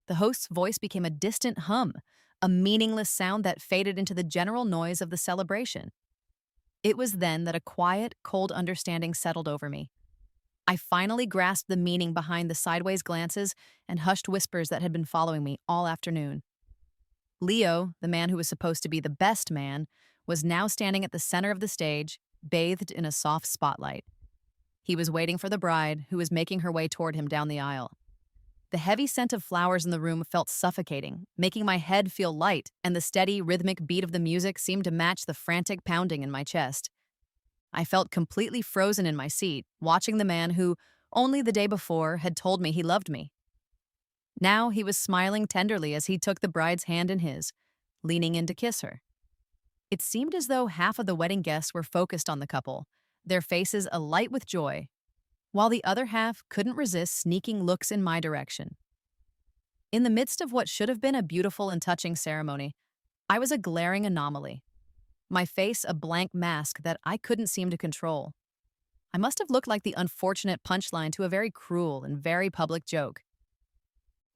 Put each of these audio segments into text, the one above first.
The host's voice became a distant hum, a meaningless sound that faded into the general noise of the celebration. It was then that a quiet, cold understanding settled over me. I finally grasped the meaning behind the sideways glances and hushed whispers that had been following me all afternoon. Leo, the man who was supposed to be the best man, was now standing at the center of the stage, bathed in a soft spotlight. He was waiting for the bride, who was making her way toward him down the aisle. The heavy scent of flowers in the room felt suffocating, making my head feel light, and the steady, rhythmic beat of the music seemed to match the frantic pounding in my chest. I felt completely frozen in my seat, watching the man who, only the day before, had told me he loved me. Now he was smiling tenderly as he took the bride's hand in his, leaning in to kiss her. It seemed as though half of the wedding guests were focused on the couple, their faces alight with joy, while the other half couldn't resist sneaking looks in my direction. In the midst of what should have been a beautiful and touching ceremony, I was a glaring anomaly, my face a blank mask that I couldn't seem to control. I must have looked like the unfortunate punchline to a very cruel and very public joke.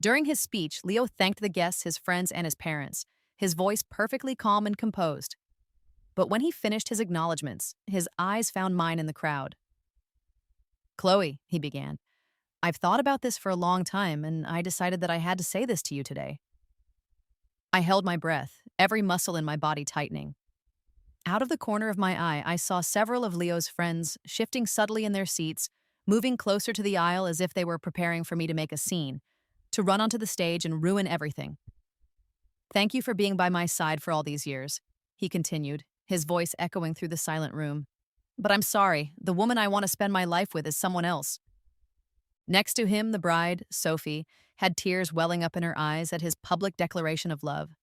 During his speech, Leo thanked the guests, his friends, and his parents, his voice perfectly calm and composed. But when he finished his acknowledgments, his eyes found mine in the crowd. "Chloe," he began, "I've thought about this for a long time, and I decided that I had to say this to you today." I held my breath, every muscle in my body tightening. Out of the corner of my eye, I saw several of Leo's friends shifting subtly in their seats, moving closer to the aisle as if they were preparing for me to make a scene, to run onto the stage and ruin everything. "Thank you for being by my side for all these years," he continued, his voice echoing through the silent room. "But I'm sorry, the woman I want to spend my life with is someone else." Next to him, the bride, Sophie, had tears welling up in her eyes at his public declaration of love.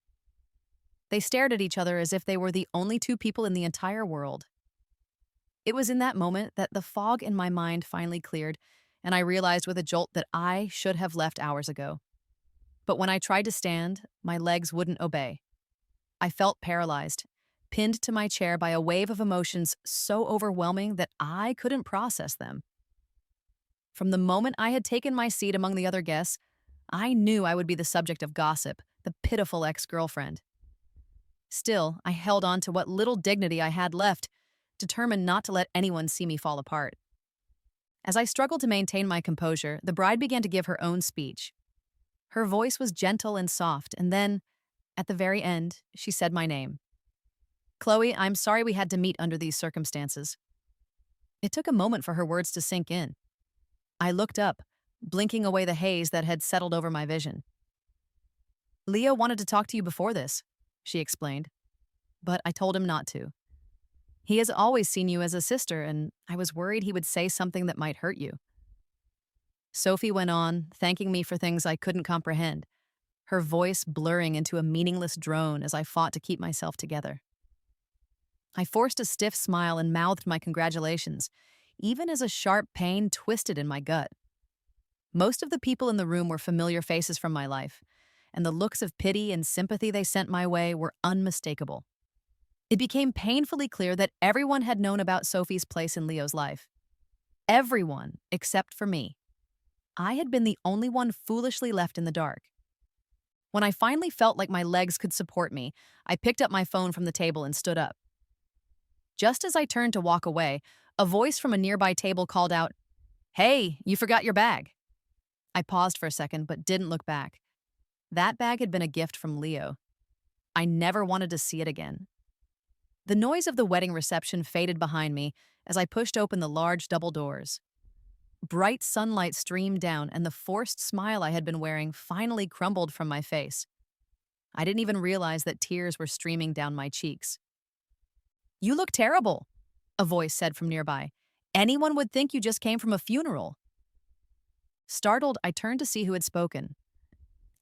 They stared at each other as if they were the only two people in the entire world. It was in that moment that the fog in my mind finally cleared, and I realized with a jolt that I should have left hours ago. But when I tried to stand, my legs wouldn't obey. I felt paralyzed, pinned to my chair by a wave of emotions so overwhelming that I couldn't process them. From the moment I had taken my seat among the other guests, I knew I would be the subject of gossip, the pitiful ex-girlfriend. Still, I held on to what little dignity I had left, determined not to let anyone see me fall apart. As I struggled to maintain my composure, the bride began to give her own speech. Her voice was gentle and soft, and then, at the very end, she said my name. "Chloe, I'm sorry we had to meet under these circumstances." It took a moment for her words to sink in. I looked up, blinking away the haze that had settled over my vision. "Leo wanted to talk to you before this," she explained, "but I told him not to. He has always seen you as a sister, and I was worried he would say something that might hurt you." Sophie went on, thanking me for things I couldn't comprehend, her voice blurring into a meaningless drone as I fought to keep myself together. I forced a stiff smile and mouthed my congratulations, even as a sharp pain twisted in my gut. Most of the people in the room were familiar faces from my life, and the looks of pity and sympathy they sent my way were unmistakable. It became painfully clear that everyone had known about Sophie's place in Leo's life. Everyone except for me. I had been the only one foolishly left in the dark. When I finally felt like my legs could support me, I picked up my phone from the table and stood up. Just as I turned to walk away, a voice from a nearby table called out, "Hey, you forgot your bag." I paused for a second but didn't look back. That bag had been a gift from Leo. I never wanted to see it again. The noise of the wedding reception faded behind me as I pushed open the large double doors. Bright sunlight streamed down, and the forced smile I had been wearing finally crumbled from my face. I didn't even realize that tears were streaming down my cheeks. "You look terrible," a voice said from nearby. "Anyone would think you just came from a funeral." Startled, I turned to see who had spoken.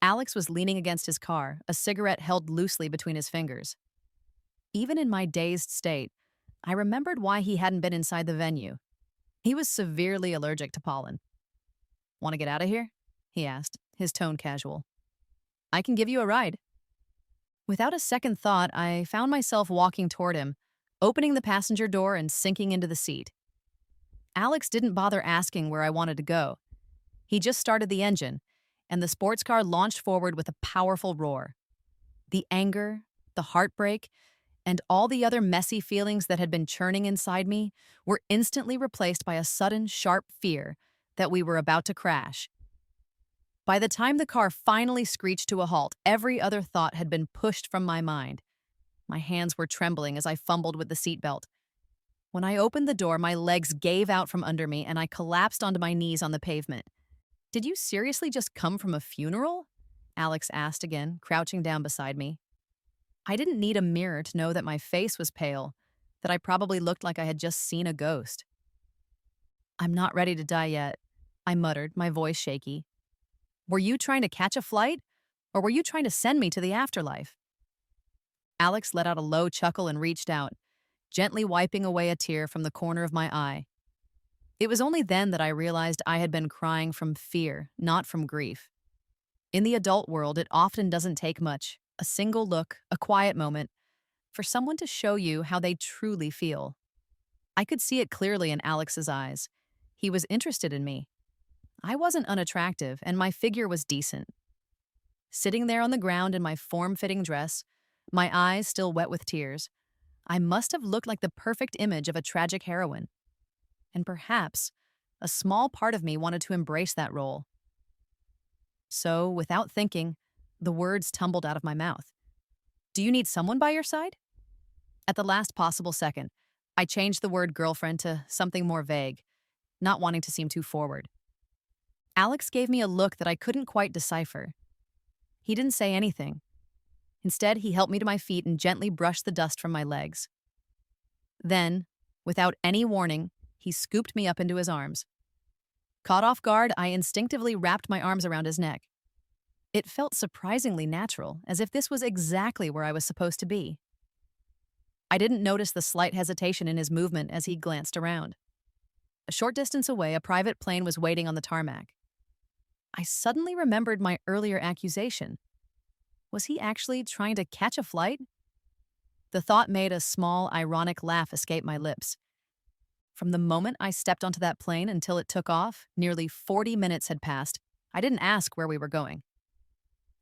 Alex was leaning against his car, a cigarette held loosely between his fingers. Even in my dazed state, I remembered why he hadn't been inside the venue. He was severely allergic to pollen. "Want to get out of here?" he asked, his tone casual. "I can give you a ride." Without a second thought, I found myself walking toward him, opening the passenger door and sinking into the seat. Alex didn't bother asking where I wanted to go. He just started the engine, and the sports car launched forward with a powerful roar. The anger, the heartbreak, and all the other messy feelings that had been churning inside me were instantly replaced by a sudden, sharp fear that we were about to crash. By the time the car finally screeched to a halt, every other thought had been pushed from my mind. My hands were trembling as I fumbled with the seatbelt. When I opened the door, my legs gave out from under me and I collapsed onto my knees on the pavement. "Did you seriously just come from a funeral?" Alex asked again, crouching down beside me. I didn't need a mirror to know that my face was pale, that I probably looked like I had just seen a ghost. "I'm not ready to die yet," I muttered, my voice shaky. "Were you trying to catch a flight? Or were you trying to send me to the afterlife?" Alex let out a low chuckle and reached out, gently wiping away a tear from the corner of my eye. It was only then that I realized I had been crying from fear, not from grief. In the adult world, it often doesn't take much, a single look, a quiet moment, for someone to show you how they truly feel. I could see it clearly in Alex's eyes. He was interested in me. I wasn't unattractive, and my figure was decent. Sitting there on the ground in my form-fitting dress, my eyes still wet with tears, I must have looked like the perfect image of a tragic heroine. And perhaps a small part of me wanted to embrace that role. So, without thinking, the words tumbled out of my mouth. "Do you need someone by your side?" At the last possible second, I changed the word girlfriend to something more vague, not wanting to seem too forward. Alex gave me a look that I couldn't quite decipher. He didn't say anything. Instead, he helped me to my feet and gently brushed the dust from my legs. Then, without any warning, he scooped me up into his arms. Caught off guard, I instinctively wrapped my arms around his neck. It felt surprisingly natural, as if this was exactly where I was supposed to be. I didn't notice the slight hesitation in his movement as he glanced around. A short distance away, a private plane was waiting on the tarmac. I suddenly remembered my earlier accusation. Was he actually trying to catch a flight? The thought made a small, ironic laugh escape my lips. From the moment I stepped onto that plane until it took off, nearly 40 minutes had passed. I didn't ask where we were going.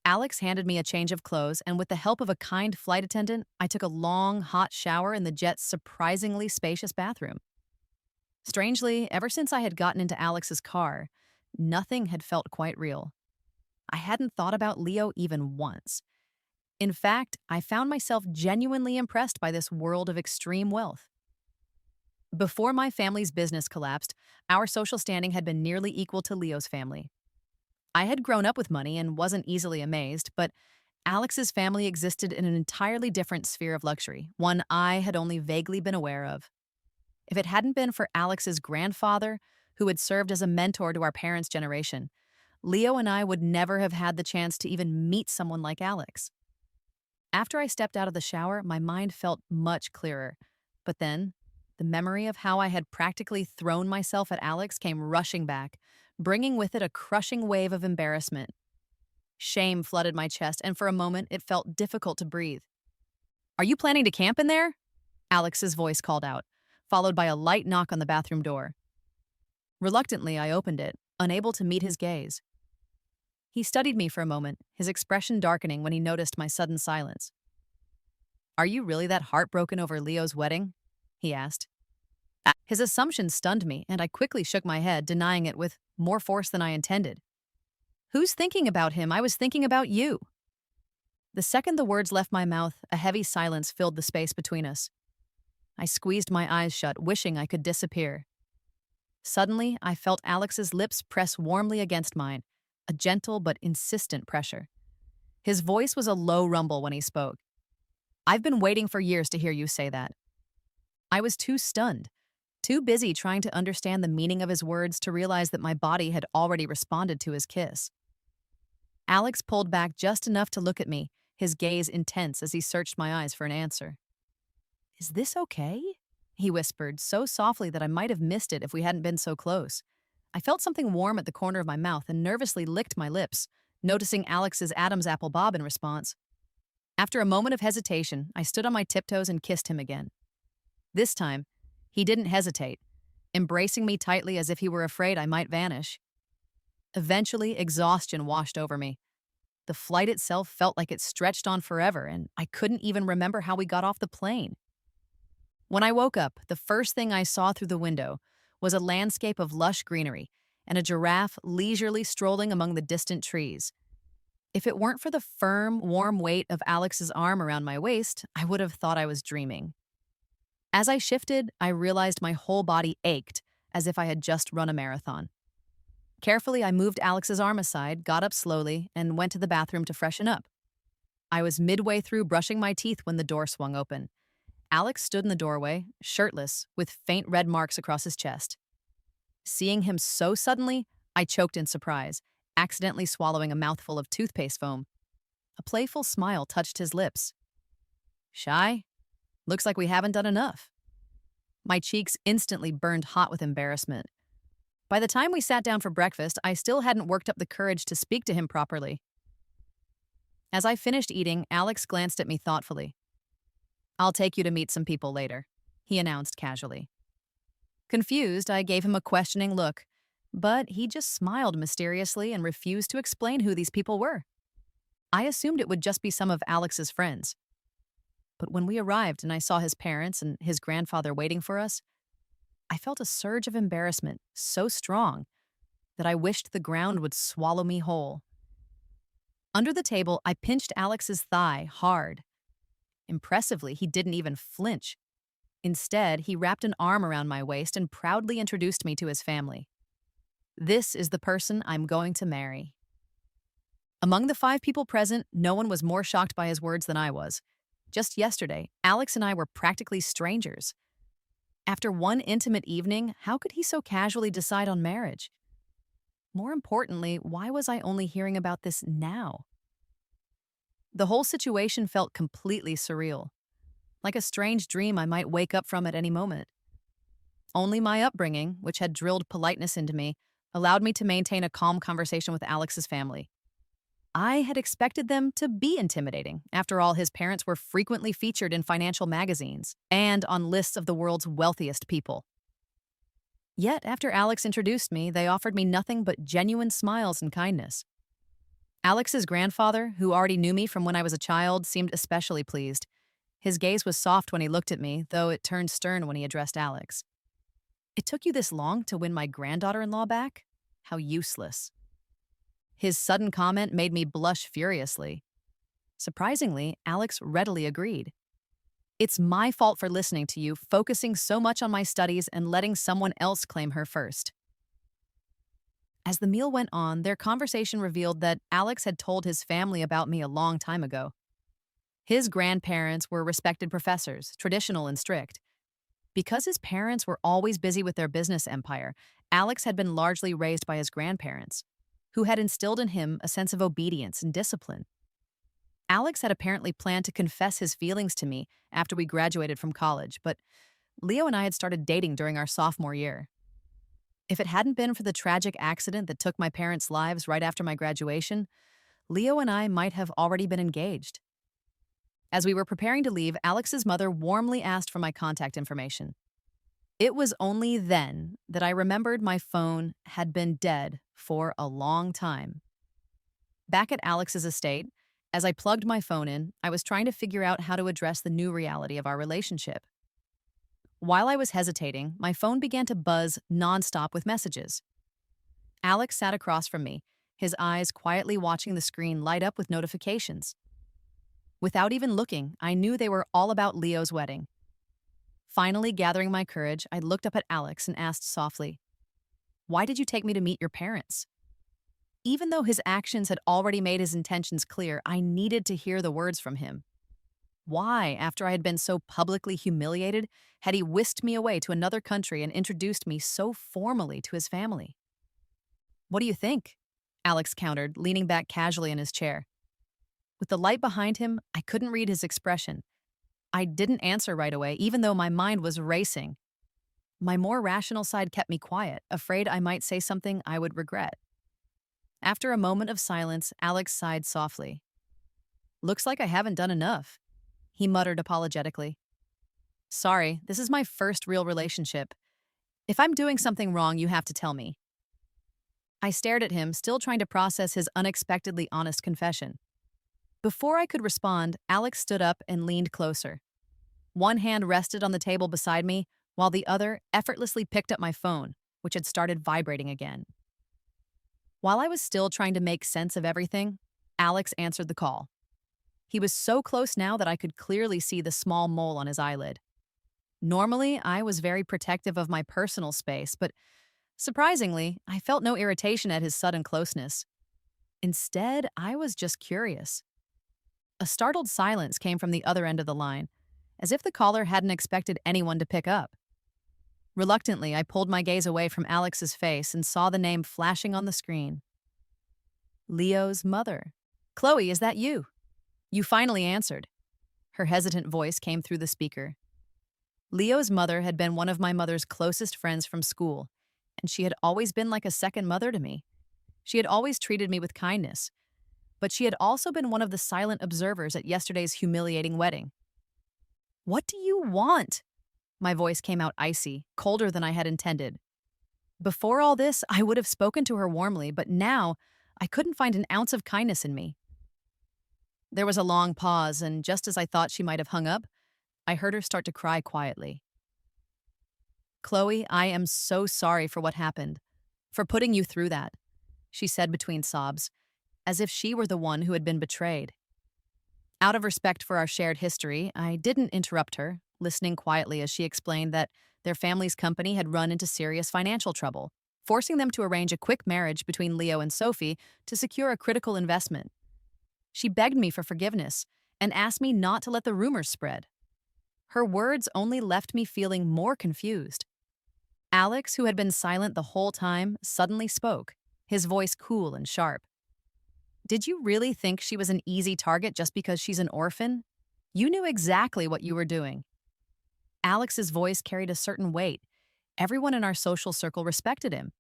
Alex handed me a change of clothes, and with the help of a kind flight attendant, I took a long, hot shower in the jet's surprisingly spacious bathroom. Strangely, ever since I had gotten into Alex's car, nothing had felt quite real. I hadn't thought about Leo even once. In fact, I found myself genuinely impressed by this world of extreme wealth. Before my family's business collapsed, our social standing had been nearly equal to Leo's family. I had grown up with money and wasn't easily amazed, but Alex's family existed in an entirely different sphere of luxury, one I had only vaguely been aware of. If it hadn't been for Alex's grandfather, who had served as a mentor to our parents' generation, Leo and I would never have had the chance to even meet someone like Alex. After I stepped out of the shower, my mind felt much clearer. But then, the memory of how I had practically thrown myself at Alex came rushing back, bringing with it a crushing wave of embarrassment. Shame flooded my chest, and for a moment it felt difficult to breathe. "Are you planning to camp in there?" Alex's voice called out, followed by a light knock on the bathroom door. Reluctantly, I opened it, unable to meet his gaze. He studied me for a moment, his expression darkening when he noticed my sudden silence. "Are you really that heartbroken over Leo's wedding?" he asked. His assumption stunned me, and I quickly shook my head, denying it with more force than I intended. "Who's thinking about him? I was thinking about you." The second the words left my mouth, a heavy silence filled the space between us. I squeezed my eyes shut, wishing I could disappear. Suddenly, I felt Alex's lips press warmly against mine, a gentle but insistent pressure. His voice was a low rumble when he spoke. "I've been waiting for years to hear you say that." I was too stunned, too busy trying to understand the meaning of his words to realize that my body had already responded to his kiss. Alex pulled back just enough to look at me, his gaze intense as he searched my eyes for an answer. "Is this okay?" he whispered, so softly that I might have missed it if we hadn't been so close. I felt something warm at the corner of my mouth and nervously licked my lips, noticing Alex's Adam's apple bob in response. After a moment of hesitation, I stood on my tiptoes and kissed him again. This time, he didn't hesitate, embracing me tightly as if he were afraid I might vanish. Eventually, exhaustion washed over me. The flight itself felt like it stretched on forever, and I couldn't even remember how we got off the plane. When I woke up, the first thing I saw through the window was a landscape of lush greenery and a giraffe leisurely strolling among the distant trees. If it weren't for the firm, warm weight of Alex's arm around my waist, I would have thought I was dreaming. As I shifted, I realized my whole body ached, as if I had just run a marathon. Carefully, I moved Alex's arm aside, got up slowly, and went to the bathroom to freshen up. I was midway through brushing my teeth when the door swung open. Alex stood in the doorway, shirtless, with faint red marks across his chest. Seeing him so suddenly, I choked in surprise, accidentally swallowing a mouthful of toothpaste foam. A playful smile touched his lips. Shy? Looks like we haven't done enough. My cheeks instantly burned hot with embarrassment. By the time we sat down for breakfast, I still hadn't worked up the courage to speak to him properly. As I finished eating, Alex glanced at me thoughtfully. I'll take you to meet some people later, he announced casually. Confused, I gave him a questioning look, but he just smiled mysteriously and refused to explain who these people were. I assumed it would just be some of Alex's friends. But when we arrived and I saw his parents and his grandfather waiting for us, I felt a surge of embarrassment so strong that I wished the ground would swallow me whole. Under the table, I pinched Alex's thigh hard. Impressively, he didn't even flinch. Instead, he wrapped an arm around my waist and proudly introduced me to his family. This is the person I'm going to marry. Among the 5 people present, no one was more shocked by his words than I was. Just yesterday, Alex and I were practically strangers. After one intimate evening, how could he so casually decide on marriage? More importantly, why was I only hearing about this now? The whole situation felt completely surreal, like a strange dream I might wake up from at any moment. Only my upbringing, which had drilled politeness into me, allowed me to maintain a calm conversation with Alex's family. I had expected them to be intimidating. After all, his parents were frequently featured in financial magazines and on lists of the world's wealthiest people. Yet, after Alex introduced me, they offered me nothing but genuine smiles and kindness. Alex's grandfather, who already knew me from when I was a child, seemed especially pleased. His gaze was soft when he looked at me, though it turned stern when he addressed Alex. It took you this long to win my granddaughter-in-law back? How useless. His sudden comment made me blush furiously. Surprisingly, Alex readily agreed. It's my fault for listening to you, focusing so much on my studies and letting someone else claim her first. As the meal went on, their conversation revealed that Alex had told his family about me a long time ago. His grandparents were respected professors, traditional and strict. Because his parents were always busy with their business empire, Alex had been largely raised by his grandparents, who had instilled in him a sense of obedience and discipline. Alex had apparently planned to confess his feelings to me after we graduated from college, but Leo and I had started dating during our sophomore year. If it hadn't been for the tragic accident that took my parents' lives right after my graduation, Leo and I might have already been engaged. As we were preparing to leave, Alex's mother warmly asked for my contact information. It was only then that I remembered my phone had been dead for a long time. Back at Alex's estate, as I plugged my phone in, I was trying to figure out how to address the new reality of our relationship. While I was hesitating, my phone began to buzz nonstop with messages. Alex sat across from me, his eyes quietly watching the screen light up with notifications. Without even looking, I knew they were all about Leo's wedding. Finally, gathering my courage, I looked up at Alex and asked softly, "Why did you take me to meet your parents?" Even though his actions had already made his intentions clear, I needed to hear the words from him. Why, after I had been so publicly humiliated, had he whisked me away to another country and introduced me so formally to his family? "What do you think?" Alex countered, leaning back casually in his chair. With the light behind him, I couldn't read his expression. I didn't answer right away, even though my mind was racing. My more rational side kept me quiet, afraid I might say something I would regret. After a moment of silence, Alex sighed softly. "Looks like I haven't done enough," he muttered apologetically. "Sorry, this is my first real relationship. If I'm doing something wrong, you have to tell me." I stared at him, still trying to process his unexpectedly honest confession. Before I could respond, Alex stood up and leaned closer. One hand rested on the table beside me, while the other effortlessly picked up my phone, which had started vibrating again. While I was still trying to make sense of everything, Alex answered the call. He was so close now that I could clearly see the small mole on his eyelid. Normally, I was very protective of my personal space, but surprisingly, I felt no irritation at his sudden closeness. Instead, I was just curious. A startled silence came from the other end of the line, as if the caller hadn't expected anyone to pick up. Reluctantly, I pulled my gaze away from Alex's face and saw the name flashing on the screen. Leo's mother. Chloe, is that you? You finally answered. Her hesitant voice came through the speaker. Leo's mother had been one of my mother's closest friends from school, and she had always been like a second mother to me. She had always treated me with kindness, but she had also been one of the silent observers at yesterday's humiliating wedding. What do you want? My voice came out icy, colder than I had intended. Before all this, I would have spoken to her warmly, but now I couldn't find an ounce of kindness in me. There was a long pause, and just as I thought she might have hung up, I heard her start to cry quietly. Chloe, I am so sorry for what happened, for putting you through that, she said between sobs, as if she were the one who had been betrayed. Out of respect for our shared history, I didn't interrupt her, listening quietly as she explained that their family's company had run into serious financial trouble, forcing them to arrange a quick marriage between Leo and Sophie to secure a critical investment. She begged me for forgiveness and asked me not to let the rumors spread. Her words only left me feeling more confused. Alex, who had been silent the whole time, suddenly spoke, his voice cool and sharp. Did you really think she was an easy target just because she's an orphan? You knew exactly what you were doing. Alex's voice carried a certain weight. Everyone in our social circle respected him.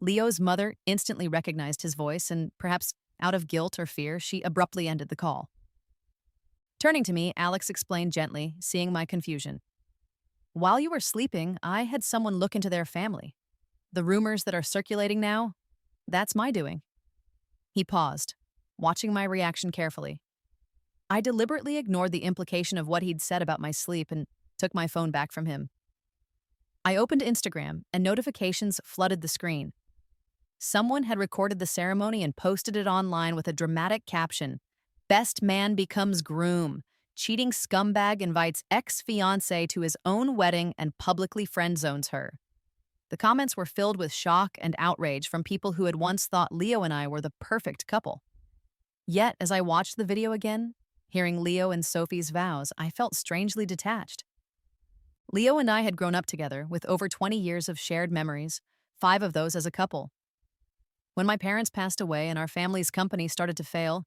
Leo's mother instantly recognized his voice, and perhaps out of guilt or fear, she abruptly ended the call. Turning to me, Alex explained gently, seeing my confusion. While you were sleeping, I had someone look into their family. The rumors that are circulating now, that's my doing. He paused, watching my reaction carefully. I deliberately ignored the implication of what he'd said about my sleep and took my phone back from him. I opened Instagram, and notifications flooded the screen. Someone had recorded the ceremony and posted it online with a dramatic caption, "Best man becomes groom. Cheating scumbag invites ex-fiancé to his own wedding and publicly friend-zones her." The comments were filled with shock and outrage from people who had once thought Leo and I were the perfect couple. Yet, as I watched the video again, hearing Leo and Sophie's vows, I felt strangely detached. Leo and I had grown up together with over 20 years of shared memories, 5 of those as a couple. When my parents passed away and our family's company started to fail,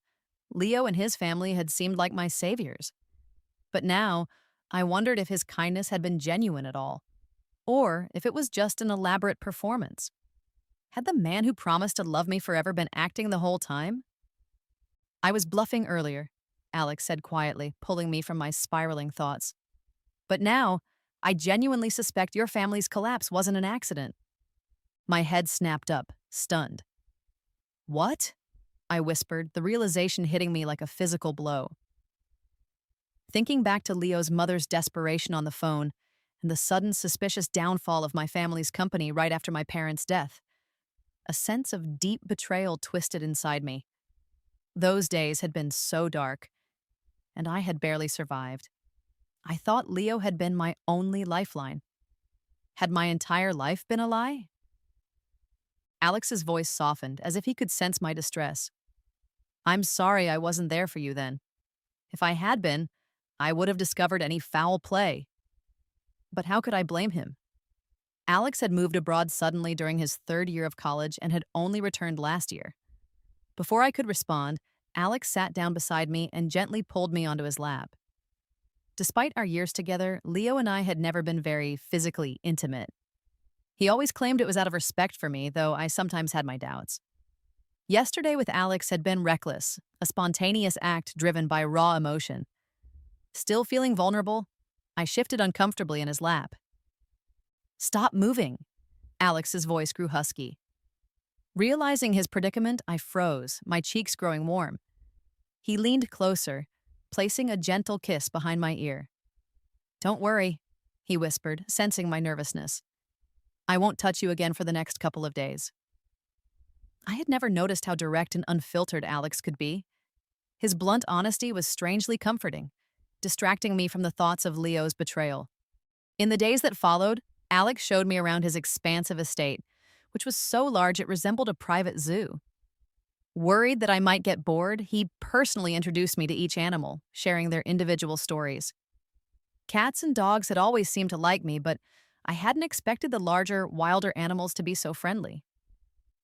Leo and his family had seemed like my saviors. But now, I wondered if his kindness had been genuine at all, or if it was just an elaborate performance. Had the man who promised to love me forever been acting the whole time? I was bluffing earlier, Alex said quietly, pulling me from my spiraling thoughts. But now, I genuinely suspect your family's collapse wasn't an accident. My head snapped up, stunned. What? I whispered, the realization hitting me like a physical blow. Thinking back to Leo's mother's desperation on the phone and the sudden suspicious downfall of my family's company right after my parents' death, a sense of deep betrayal twisted inside me. Those days had been so dark, and I had barely survived. I thought Leo had been my only lifeline. Had my entire life been a lie? Alex's voice softened, as if he could sense my distress. I'm sorry I wasn't there for you then. If I had been, I would have discovered any foul play. But how could I blame him? Alex had moved abroad suddenly during his 3rd year of college and had only returned last year. Before I could respond, Alex sat down beside me and gently pulled me onto his lap. Despite our years together, Leo and I had never been very physically intimate. He always claimed it was out of respect for me, though I sometimes had my doubts. Yesterday with Alex had been reckless, a spontaneous act driven by raw emotion. Still feeling vulnerable, I shifted uncomfortably in his lap. Stop moving. Alex's voice grew husky. Realizing his predicament, I froze, my cheeks growing warm. He leaned closer, placing a gentle kiss behind my ear. "Don't worry," he whispered, sensing my nervousness. "I won't touch you again for the next couple of days." I had never noticed how direct and unfiltered Alex could be. His blunt honesty was strangely comforting, distracting me from the thoughts of Leo's betrayal. In the days that followed, Alex showed me around his expansive estate, which was so large it resembled a private zoo. Worried that I might get bored, he personally introduced me to each animal, sharing their individual stories. Cats and dogs had always seemed to like me, but I hadn't expected the larger, wilder animals to be so friendly.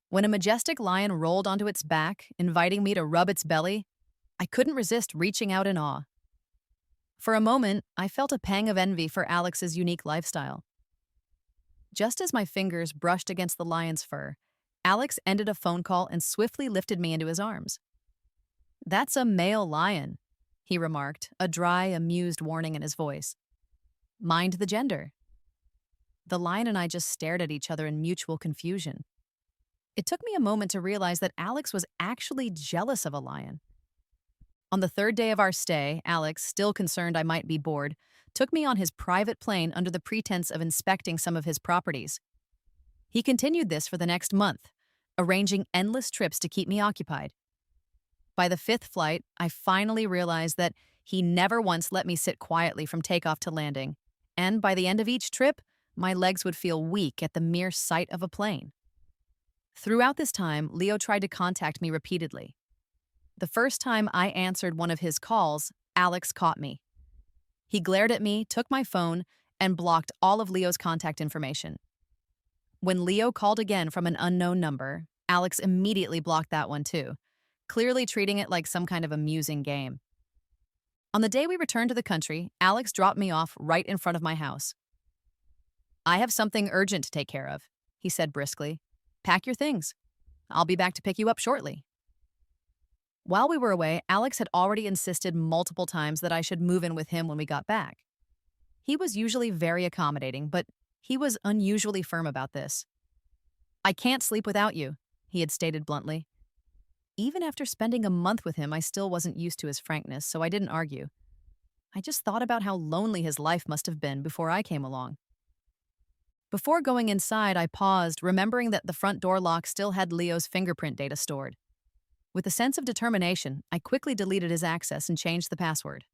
When a majestic lion rolled onto its back, inviting me to rub its belly, I couldn't resist reaching out in awe. For a moment, I felt a pang of envy for Alex's unique lifestyle. Just as my fingers brushed against the lion's fur, Alex ended a phone call and swiftly lifted me into his arms. "That's a male lion," he remarked, a dry, amused warning in his voice. "Mind the gender." The lion and I just stared at each other in mutual confusion. It took me a moment to realize that Alex was actually jealous of a lion. On the third day of our stay, Alex, still concerned I might be bored, took me on his private plane under the pretense of inspecting some of his properties. He continued this for the next month, arranging endless trips to keep me occupied. By the fifth flight, I finally realized that he never once let me sit quietly from takeoff to landing, and by the end of each trip, my legs would feel weak at the mere sight of a plane. Throughout this time, Leo tried to contact me repeatedly. The first time I answered one of his calls, Alex caught me. He glared at me, took my phone, and blocked all of Leo's contact information. When Leo called again from an unknown number, Alex immediately blocked that one too, clearly treating it like some kind of amusing game. On the day we returned to the country, Alex dropped me off right in front of my house. "I have something urgent to take care of," he said briskly. "Pack your things. I'll be back to pick you up shortly." While we were away, Alex had already insisted multiple times that I should move in with him when we got back. He was usually very accommodating, but he was unusually firm about this. "I can't sleep without you," he had stated bluntly. Even after spending a month with him, I still wasn't used to his frankness, so I didn't argue. I just thought about how lonely his life must have been before I came along. Before going inside, I paused, remembering that the front door lock still had Leo's fingerprint data stored. With a sense of determination, I quickly deleted his access and changed the password.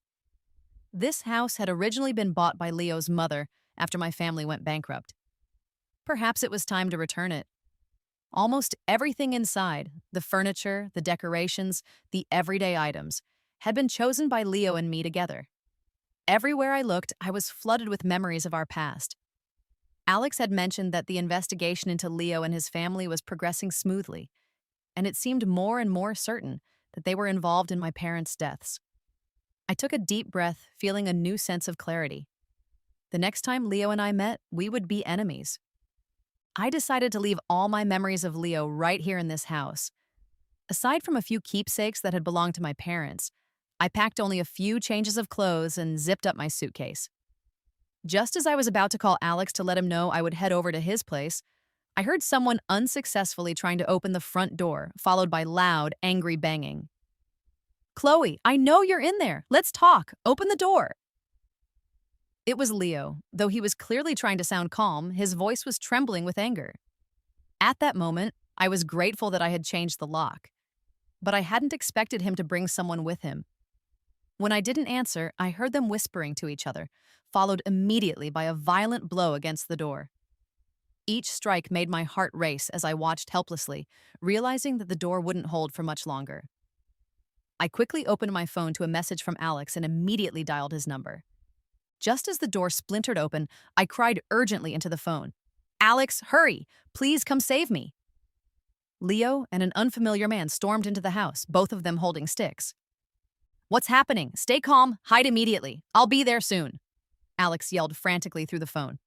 This house had originally been bought by Leo's mother after my family went bankrupt. Perhaps it was time to return it. Almost everything inside, the furniture, the decorations, the everyday items, had been chosen by Leo and me together. Everywhere I looked, I was flooded with memories of our past. Alex had mentioned that the investigation into Leo and his family was progressing smoothly, and it seemed more and more certain that they were involved in my parents' deaths. I took a deep breath, feeling a new sense of clarity. The next time Leo and I met, we would be enemies. I decided to leave all my memories of Leo right here in this house. Aside from a few keepsakes that had belonged to my parents, I packed only a few changes of clothes and zipped up my suitcase. Just as I was about to call Alex to let him know I would head over to his place, I heard someone unsuccessfully trying to open the front door, followed by loud, angry banging. "Chloe, I know you're in there. Let's talk. Open the door." It was Leo. Though he was clearly trying to sound calm, his voice was trembling with anger. At that moment, I was grateful that I had changed the lock. But I hadn't expected him to bring someone with him. When I didn't answer, I heard them whispering to each other, followed immediately by a violent blow against the door. Each strike made my heart race as I watched helplessly, realizing that the door wouldn't hold for much longer. I quickly opened my phone to a message from Alex and immediately dialed his number. Just as the door splintered open, I cried urgently into the phone. "Alex, hurry! Please come save me!" Leo and an unfamiliar man stormed into the house, both of them holding sticks. "What's happening? Stay calm. Hide immediately. I'll be there soon," Alex yelled frantically through the phone.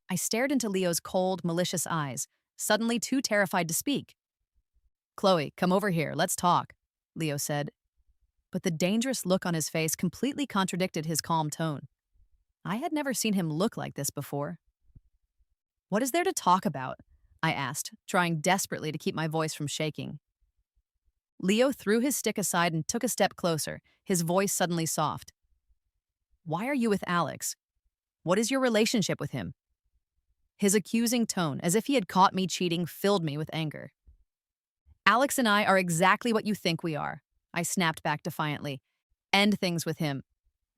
I stared into Leo's cold, malicious eyes, suddenly too terrified to speak. "Chloe, come over here. Let's talk," Leo said. But the dangerous look on his face completely contradicted his calm tone. I had never seen him look like this before. "What is there to talk about?" I asked, trying desperately to keep my voice from shaking. Leo threw his stick aside and took a step closer, his voice suddenly soft. Why are you with Alex? What is your relationship with him? His accusing tone, as if he had caught me cheating, filled me with anger. Alex and I are exactly what you think we are, I snapped back defiantly. End things with him.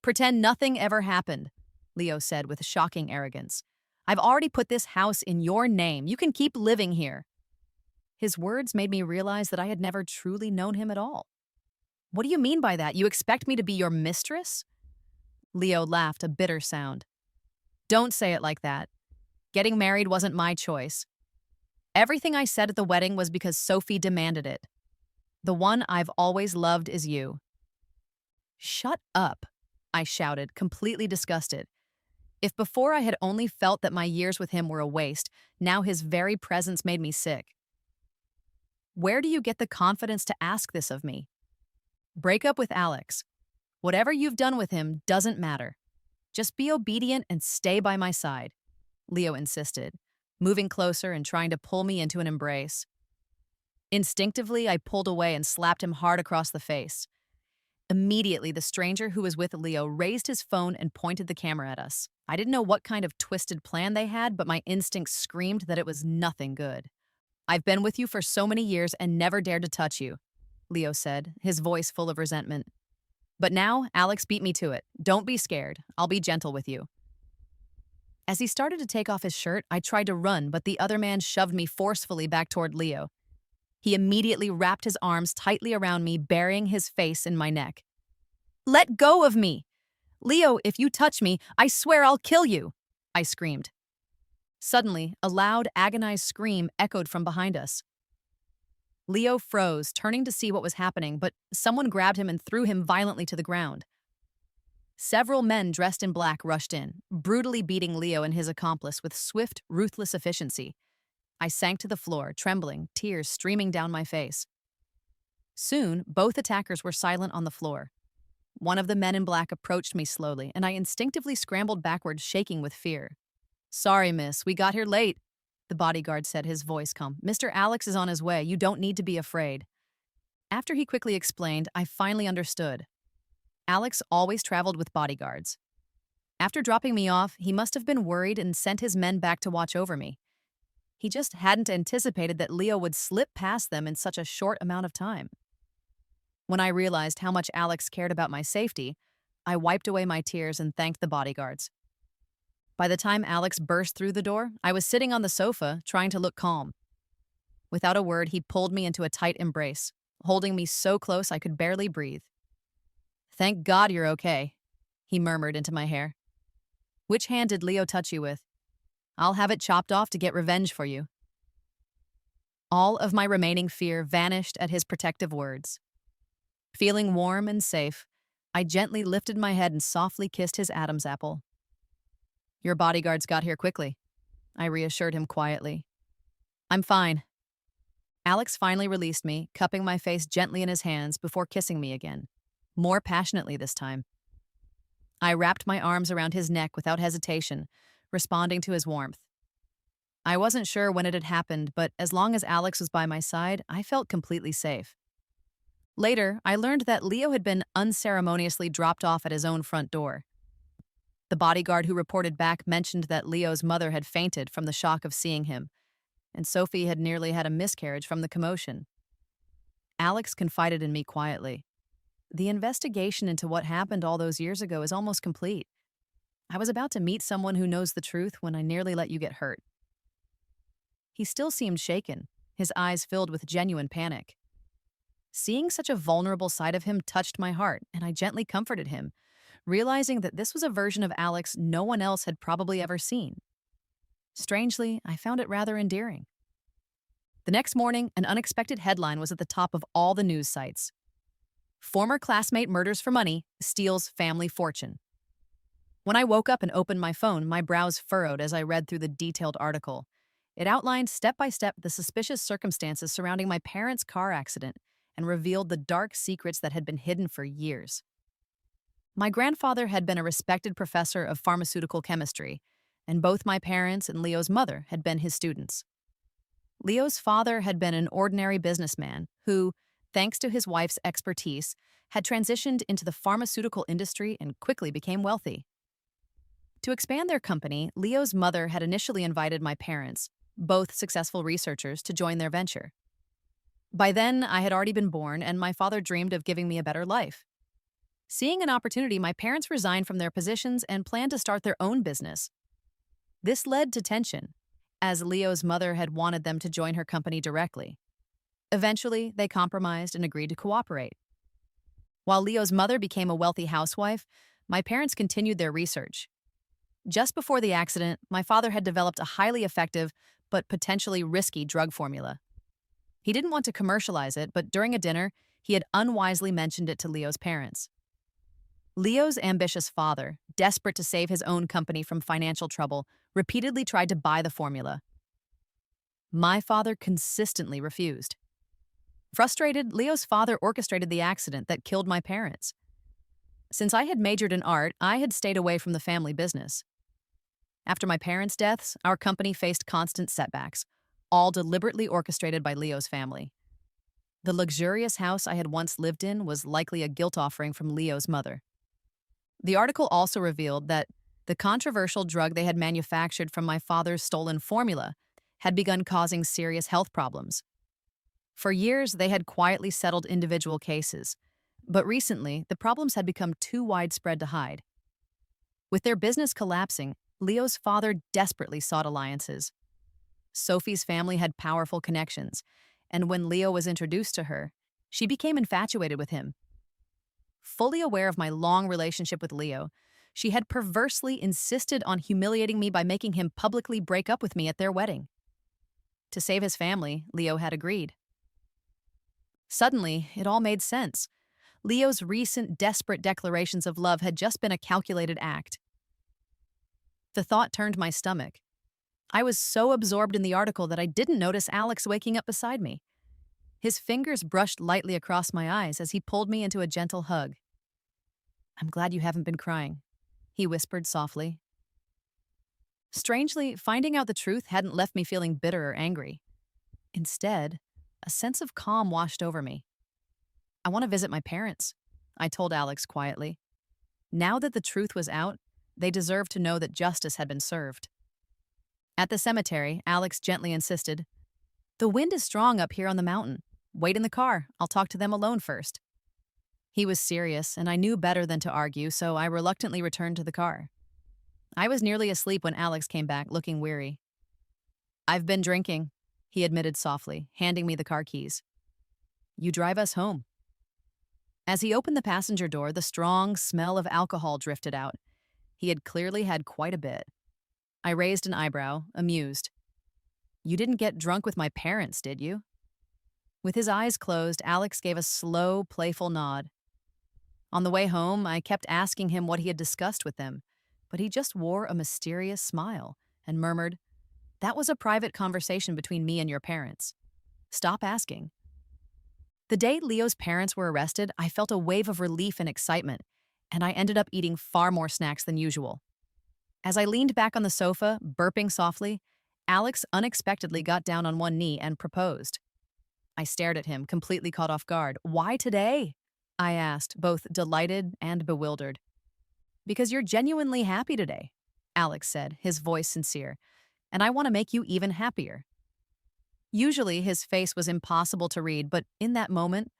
Pretend nothing ever happened, Leo said with shocking arrogance. I've already put this house in your name. You can keep living here. His words made me realize that I had never truly known him at all. What do you mean by that? You expect me to be your mistress? Leo laughed, a bitter sound. Don't say it like that. Getting married wasn't my choice. Everything I said at the wedding was because Sophie demanded it. The one I've always loved is you. Shut up, I shouted, completely disgusted. If before I had only felt that my years with him were a waste, now his very presence made me sick. Where do you get the confidence to ask this of me? Break up with Alex. Whatever you've done with him doesn't matter. Just be obedient and stay by my side, Leo insisted, moving closer and trying to pull me into an embrace. Instinctively, I pulled away and slapped him hard across the face. Immediately, the stranger who was with Leo raised his phone and pointed the camera at us. I didn't know what kind of twisted plan they had, but my instincts screamed that it was nothing good. I've been with you for so many years and never dared to touch you, Leo said, his voice full of resentment. But now, Alex beat me to it. Don't be scared. I'll be gentle with you. As he started to take off his shirt, I tried to run, but the other man shoved me forcefully back toward Leo. He immediately wrapped his arms tightly around me, burying his face in my neck. Let go of me! Leo, if you touch me, I swear I'll kill you! I screamed. Suddenly, a loud, agonized scream echoed from behind us. Leo froze, turning to see what was happening, but someone grabbed him and threw him violently to the ground. Several men dressed in black rushed in, brutally beating Leo and his accomplice with swift, ruthless efficiency. I sank to the floor, trembling, tears streaming down my face. Soon, both attackers were silent on the floor. One of the men in black approached me slowly, and I instinctively scrambled backwards, shaking with fear. Sorry, miss, we got here late, the bodyguard said, his voice calm. Mr. Alex is on his way. You don't need to be afraid. After he quickly explained, I finally understood. Alex always traveled with bodyguards. After dropping me off, he must have been worried and sent his men back to watch over me. He just hadn't anticipated that Leo would slip past them in such a short amount of time. When I realized how much Alex cared about my safety, I wiped away my tears and thanked the bodyguards. By the time Alex burst through the door, I was sitting on the sofa, trying to look calm. Without a word, he pulled me into a tight embrace, holding me so close I could barely breathe. Thank God you're okay, he murmured into my hair. Which hand did Leo touch you with? I'll have it chopped off to get revenge for you. All of my remaining fear vanished at his protective words. Feeling warm and safe, I gently lifted my head and softly kissed his Adam's apple. Your bodyguards got here quickly, I reassured him quietly. I'm fine. Alex finally released me, cupping my face gently in his hands before kissing me again, more passionately this time. I wrapped my arms around his neck without hesitation, responding to his warmth. I wasn't sure when it had happened, but as long as Alex was by my side, I felt completely safe. Later, I learned that Leo had been unceremoniously dropped off at his own front door. The bodyguard who reported back mentioned that Leo's mother had fainted from the shock of seeing him, and Sophie had nearly had a miscarriage from the commotion. Alex confided in me quietly. The investigation into what happened all those years ago is almost complete. I was about to meet someone who knows the truth when I nearly let you get hurt. He still seemed shaken, his eyes filled with genuine panic. Seeing such a vulnerable side of him touched my heart, and I gently comforted him, realizing that this was a version of Alex no one else had probably ever seen. Strangely, I found it rather endearing. The next morning, an unexpected headline was at the top of all the news sites. Former classmate murders for money, steals family fortune. When I woke up and opened my phone, my brows furrowed as I read through the detailed article. It outlined step by step the suspicious circumstances surrounding my parents' car accident and revealed the dark secrets that had been hidden for years. My grandfather had been a respected professor of pharmaceutical chemistry, and both my parents and Leo's mother had been his students. Leo's father had been an ordinary businessman who, thanks to his wife's expertise, had transitioned into the pharmaceutical industry and quickly became wealthy. To expand their company, Leo's mother had initially invited my parents, both successful researchers, to join their venture. By then, I had already been born, and my father dreamed of giving me a better life. Seeing an opportunity, my parents resigned from their positions and planned to start their own business. This led to tension, as Leo's mother had wanted them to join her company directly. Eventually, they compromised and agreed to cooperate. While Leo's mother became a wealthy housewife, my parents continued their research. Just before the accident, my father had developed a highly effective but potentially risky drug formula. He didn't want to commercialize it, but during a dinner, he had unwisely mentioned it to Leo's parents. Leo's ambitious father, desperate to save his own company from financial trouble, repeatedly tried to buy the formula. My father consistently refused. Frustrated, Leo's father orchestrated the accident that killed my parents. Since I had majored in art, I had stayed away from the family business. After my parents' deaths, our company faced constant setbacks, all deliberately orchestrated by Leo's family. The luxurious house I had once lived in was likely a guilt offering from Leo's mother. The article also revealed that the controversial drug they had manufactured from my father's stolen formula had begun causing serious health problems. For years, they had quietly settled individual cases, but recently, the problems had become too widespread to hide. With their business collapsing, Leo's father desperately sought alliances. Sophie's family had powerful connections, and when Leo was introduced to her, she became infatuated with him. Fully aware of my long relationship with Leo, she had perversely insisted on humiliating me by making him publicly break up with me at their wedding. To save his family, Leo had agreed. Suddenly, it all made sense. Leo's recent desperate declarations of love had just been a calculated act. The thought turned my stomach. I was so absorbed in the article that I didn't notice Alex waking up beside me. His fingers brushed lightly across my eyes as he pulled me into a gentle hug. "I'm glad you haven't been crying," he whispered softly. Strangely, finding out the truth hadn't left me feeling bitter or angry. Instead, a sense of calm washed over me. "I want to visit my parents," I told Alex quietly. Now that the truth was out, they deserved to know that justice had been served. At the cemetery, Alex gently insisted, "The wind is strong up here on the mountain. Wait in the car. I'll talk to them alone first." He was serious, and I knew better than to argue, so I reluctantly returned to the car. I was nearly asleep when Alex came back, looking weary. "I've been drinking," he admitted softly, handing me the car keys. "You drive us home." As he opened the passenger door, the strong smell of alcohol drifted out. He had clearly had quite a bit. I raised an eyebrow, amused. "You didn't get drunk with my parents, did you?" With his eyes closed, Alex gave a slow, playful nod. On the way home, I kept asking him what he had discussed with them, but he just wore a mysterious smile and murmured, "That was a private conversation between me and your parents. Stop asking." The day Leo's parents were arrested, I felt a wave of relief and excitement, and I ended up eating far more snacks than usual. As I leaned back on the sofa, burping softly, Alex unexpectedly got down on one knee and proposed. I stared at him, completely caught off guard. "Why today?" I asked, both delighted and bewildered. "Because you're genuinely happy today," Alex said, his voice sincere, "and I want to make you even happier." Usually, his face was impossible to read, but in that moment,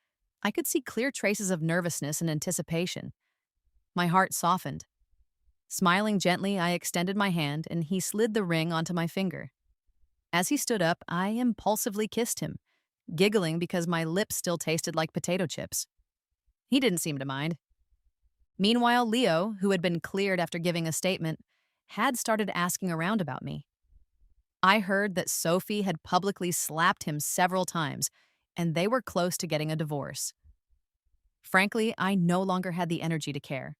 I could see clear traces of nervousness and anticipation. My heart softened. Smiling gently, I extended my hand, and he slid the ring onto my finger. As he stood up, I impulsively kissed him, giggling because my lips still tasted like potato chips. He didn't seem to mind. Meanwhile, Leo, who had been cleared after giving a statement, had started asking around about me. I heard that Sophie had publicly slapped him several times, and they were close to getting a divorce. Frankly, I no longer had the energy to care.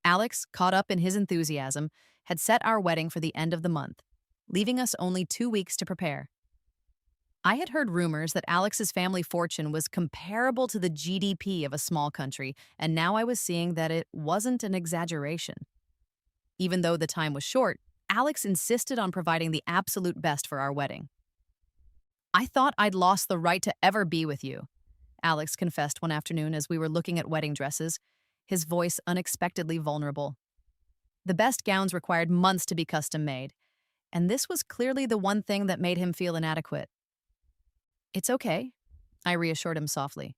Alex, caught up in his enthusiasm, had set our wedding for the end of the month, leaving us only 2 weeks to prepare. I had heard rumors that Alex's family fortune was comparable to the GDP of a small country, and now I was seeing that it wasn't an exaggeration. Even though the time was short, Alex insisted on providing the absolute best for our wedding. I thought I'd lost the right to ever be with you, Alex confessed one afternoon as we were looking at wedding dresses, his voice unexpectedly vulnerable. The best gowns required months to be custom made, and this was clearly the one thing that made him feel inadequate. It's okay, I reassured him softly.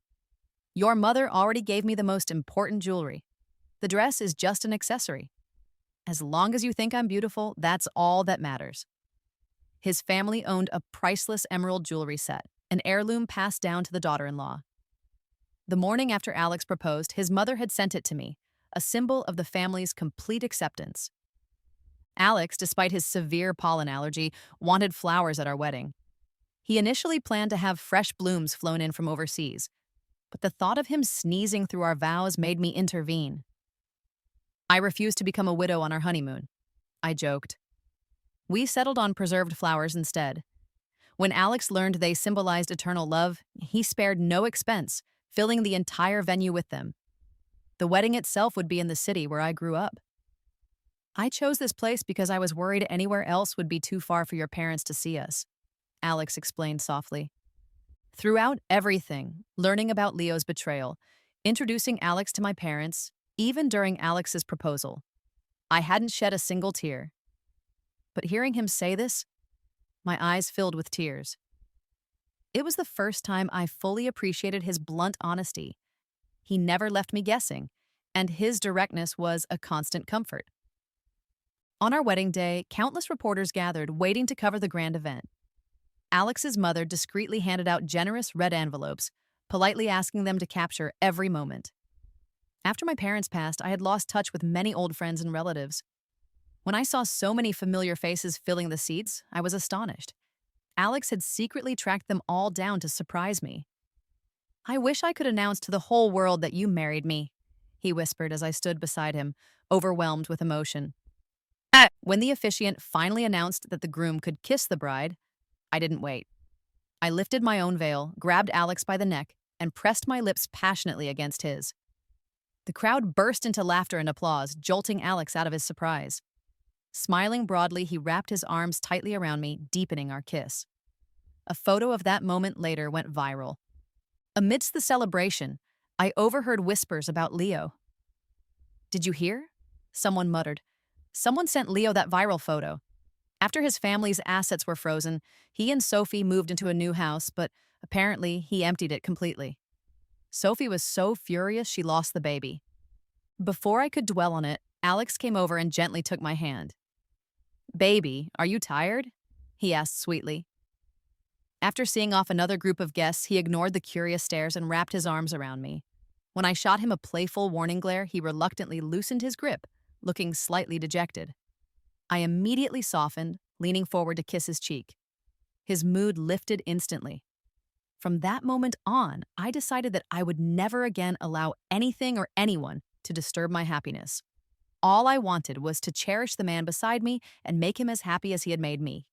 Your mother already gave me the most important jewelry. The dress is just an accessory. As long as you think I'm beautiful, that's all that matters. His family owned a priceless emerald jewelry set, an heirloom passed down to the daughter-in-law. The morning after Alex proposed, his mother had sent it to me, a symbol of the family's complete acceptance. Alex, despite his severe pollen allergy, wanted flowers at our wedding. He initially planned to have fresh blooms flown in from overseas, but the thought of him sneezing through our vows made me intervene. I refused to become a widow on our honeymoon, I joked. We settled on preserved flowers instead. When Alex learned they symbolized eternal love, he spared no expense, filling the entire venue with them. The wedding itself would be in the city where I grew up. I chose this place because I was worried anywhere else would be too far for your parents to see us, Alex explained softly. Throughout everything, learning about Leo's betrayal, introducing Alex to my parents, even during Alex's proposal, I hadn't shed a single tear. But hearing him say this, my eyes filled with tears. It was the first time I fully appreciated his blunt honesty. He never left me guessing, and his directness was a constant comfort. On our wedding day, countless reporters gathered, waiting to cover the grand event. Alex's mother discreetly handed out generous red envelopes, politely asking them to capture every moment. After my parents passed, I had lost touch with many old friends and relatives. When I saw so many familiar faces filling the seats, I was astonished. Alex had secretly tracked them all down to surprise me. I wish I could announce to the whole world that you married me, he whispered as I stood beside him, overwhelmed with emotion. When the officiant finally announced that the groom could kiss the bride, I didn't wait. I lifted my own veil, grabbed Alex by the neck, and pressed my lips passionately against his. The crowd burst into laughter and applause, jolting Alex out of his surprise. Smiling broadly, he wrapped his arms tightly around me, deepening our kiss. A photo of that moment later went viral. Amidst the celebration, I overheard whispers about Leo. Did you hear? Someone muttered. Someone sent Leo that viral photo. After his family's assets were frozen, he and Sophie moved into a new house, but apparently he emptied it completely. Sophie was so furious she lost the baby. Before I could dwell on it, Alex came over and gently took my hand. Baby, are you tired? He asked sweetly. After seeing off another group of guests, he ignored the curious stares and wrapped his arms around me. When I shot him a playful warning glare, he reluctantly loosened his grip, looking slightly dejected. I immediately softened, leaning forward to kiss his cheek. His mood lifted instantly. From that moment on, I decided that I would never again allow anything or anyone to disturb my happiness. All I wanted was to cherish the man beside me and make him as happy as he had made me.